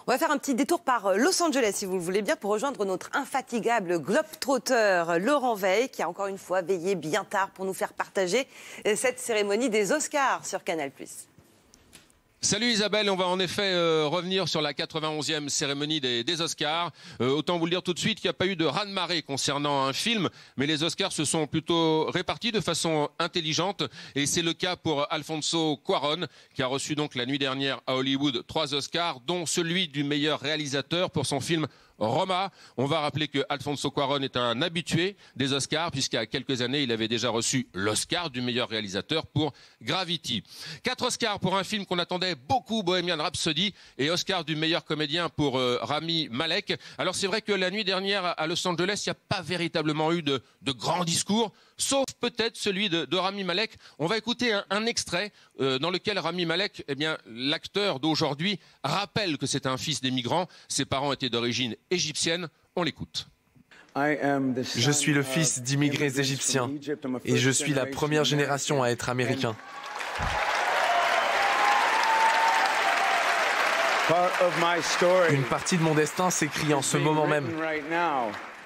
On va faire un petit détour par Los Angeles, si vous le voulez bien, pour rejoindre notre infatigable globe-trotter Laurent Veil, qui a encore une fois veillé bien tard pour nous faire partager cette cérémonie des Oscars sur Canal+. Salut Isabelle, on va en effet revenir sur la 91e cérémonie des Oscars. Autant vous le dire tout de suite qu'il n'y a pas eu de raz-de-marée concernant un film, mais les Oscars se sont plutôt répartis de façon intelligente. Et c'est le cas pour Alfonso Cuarón, qui a reçu donc la nuit dernière à Hollywood 3 Oscars, dont celui du meilleur réalisateur pour son film Roma. On va rappeler que Alfonso Cuarón est un habitué des Oscars, puisqu'il y a quelques années, il avait déjà reçu l'Oscar du meilleur réalisateur pour Gravity. 4 Oscars pour un film qu'on attendait beaucoup, Bohemian Rhapsody, et Oscar du meilleur comédien pour Rami Malek. Alors c'est vrai que la nuit dernière à Los Angeles, il n'y a pas véritablement eu de grands discours, sauf peut-être celui de Rami Malek. On va écouter un extrait dans lequel Rami Malek, eh bien, l'acteur d'aujourd'hui, rappelle que c'est un fils d'émigrants. Ses parents étaient d'origine égyptienne. On l'écoute. Je suis le fils d'immigrés égyptiens et je suis la première génération à être américain. Une partie de mon destin s'écrit en ce moment même.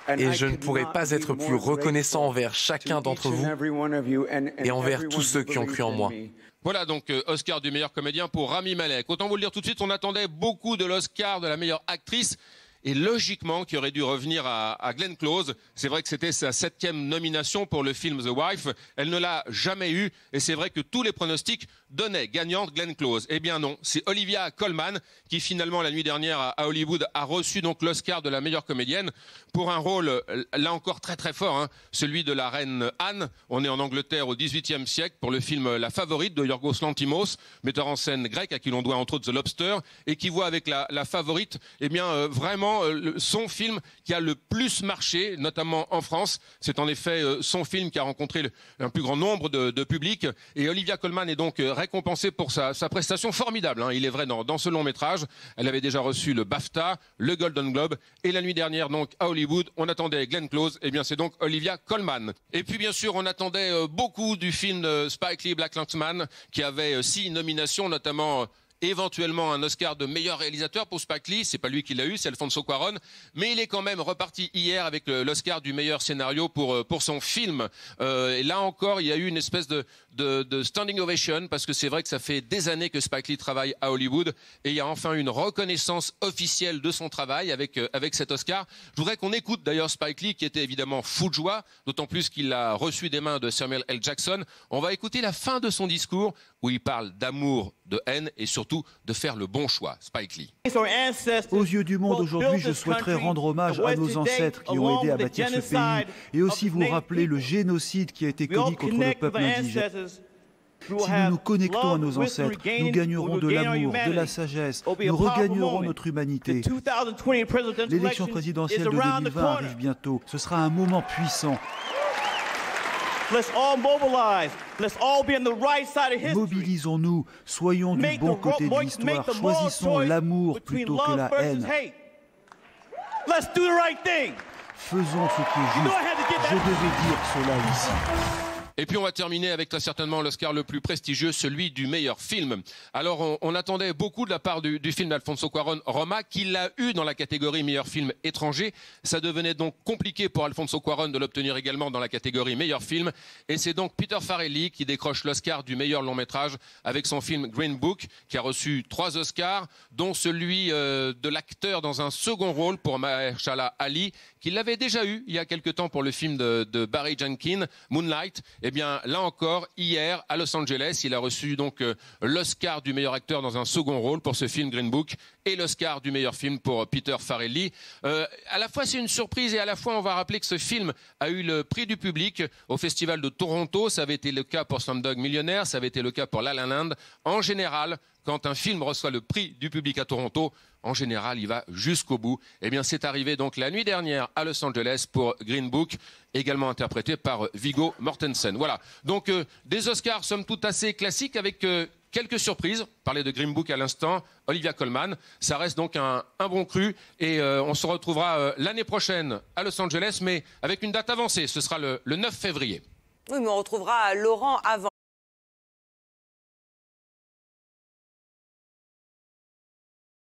Et je ne pourrais pas être plus reconnaissant envers chacun d'entre vous et envers tous ceux qui ont cru en moi. Voilà donc Oscar du meilleur comédien pour Rami Malek. Autant vous le dire tout de suite, on attendait beaucoup de l'Oscar de la meilleure actrice. Et logiquement, qui aurait dû revenir à Glenn Close. C'est vrai que c'était sa 7e nomination pour le film The Wife. Elle ne l'a jamais eu. Et c'est vrai que tous les pronostics donnaient gagnante Glenn Close. Eh bien non, c'est Olivia Colman qui finalement la nuit dernière à Hollywood a reçu donc l'Oscar de la meilleure comédienne pour un rôle là encore très très fort, hein, celui de la reine Anne. On est en Angleterre au XVIIIe siècle pour le film La Favorite de Yorgos Lanthimos, metteur en scène grec à qui l'on doit entre autres The Lobster, et qui voit avec la Favorite, eh bien vraiment son film qui a le plus marché, notamment en France. C'est en effet son film qui a rencontré un plus grand nombre de public. Et Olivia Colman est donc récompensée pour sa prestation formidable, hein, il est vrai, dans ce long métrage. Elle avait déjà reçu le BAFTA, le Golden Globe. Et la nuit dernière, donc, à Hollywood, on attendait Glenn Close. Eh bien, c'est donc Olivia Colman. Et puis, bien sûr, on attendait beaucoup du film de Spike Lee, Black Klansman, qui avait 6 nominations, notamment éventuellement un Oscar de meilleur réalisateur pour Spike Lee. C'est pas lui qui l'a eu, c'est Alfonso Cuarón. Mais il est quand même reparti hier avec l'Oscar du meilleur scénario pour son film. Et là encore, il y a eu une espèce de standing ovation, parce que c'est vrai que ça fait des années que Spike Lee travaille à Hollywood. Et il y a enfin une reconnaissance officielle de son travail avec cet Oscar. Je voudrais qu'on écoute d'ailleurs Spike Lee, qui était évidemment fou de joie, d'autant plus qu'il l'a reçu des mains de Samuel L. Jackson. On va écouter la fin de son discours, où il parle d'amour, de haine et surtout de faire le bon choix. Spike Lee. Aux yeux du monde aujourd'hui, je souhaiterais rendre hommage à nos ancêtres qui ont aidé à bâtir ce pays et aussi vous rappeler le génocide qui a été commis contre le peuple indigène. Si nous nous connectons à nos ancêtres, nous gagnerons de l'amour, de la sagesse, nous regagnerons notre humanité. L'élection présidentielle de 2020 arrive bientôt. Ce sera un moment puissant. Mobilisons-nous, soyons du bon côté de l'histoire, choisissons l'amour plutôt que la haine. Faisons ce qui est juste. Je devais dire cela ici. Et puis on va terminer avec très certainement l'Oscar le plus prestigieux, celui du meilleur film. Alors on attendait beaucoup de la part du film d'Alfonso Cuarón, Roma, qu'il a eu dans la catégorie meilleur film étranger. Ça devenait donc compliqué pour Alfonso Cuarón de l'obtenir également dans la catégorie meilleur film. Et c'est donc Peter Farrelly qui décroche l'Oscar du meilleur long métrage avec son film Green Book, qui a reçu 3 Oscars, dont celui de l'acteur dans un second rôle pour Mahershala Ali, qu'il l'avait déjà eu il y a quelque temps pour le film de Barry Jenkins, Moonlight. Eh bien, là encore, hier, à Los Angeles, il a reçu donc l'Oscar du meilleur acteur dans un second rôle pour ce film Green Book et l'Oscar du meilleur film pour Peter Farrelly. À la fois, c'est une surprise et à la fois, on va rappeler que ce film a eu le prix du public au Festival de Toronto. Ça avait été le cas pour Slumdog Millionnaire, ça avait été le cas pour La La Land. En général, quand un film reçoit le prix du public à Toronto, en général, il va jusqu'au bout. Eh bien, c'est arrivé donc la nuit dernière à Los Angeles pour Green Book, également interprété par Viggo Mortensen. Voilà. Donc, des Oscars, somme toute, assez classiques avec quelques surprises. Parler de Green Book à l'instant, Olivia Colman. Ça reste donc un bon cru. Et on se retrouvera l'année prochaine à Los Angeles, mais avec une date avancée. Ce sera le 9 février. Oui, mais on retrouvera Laurent avant.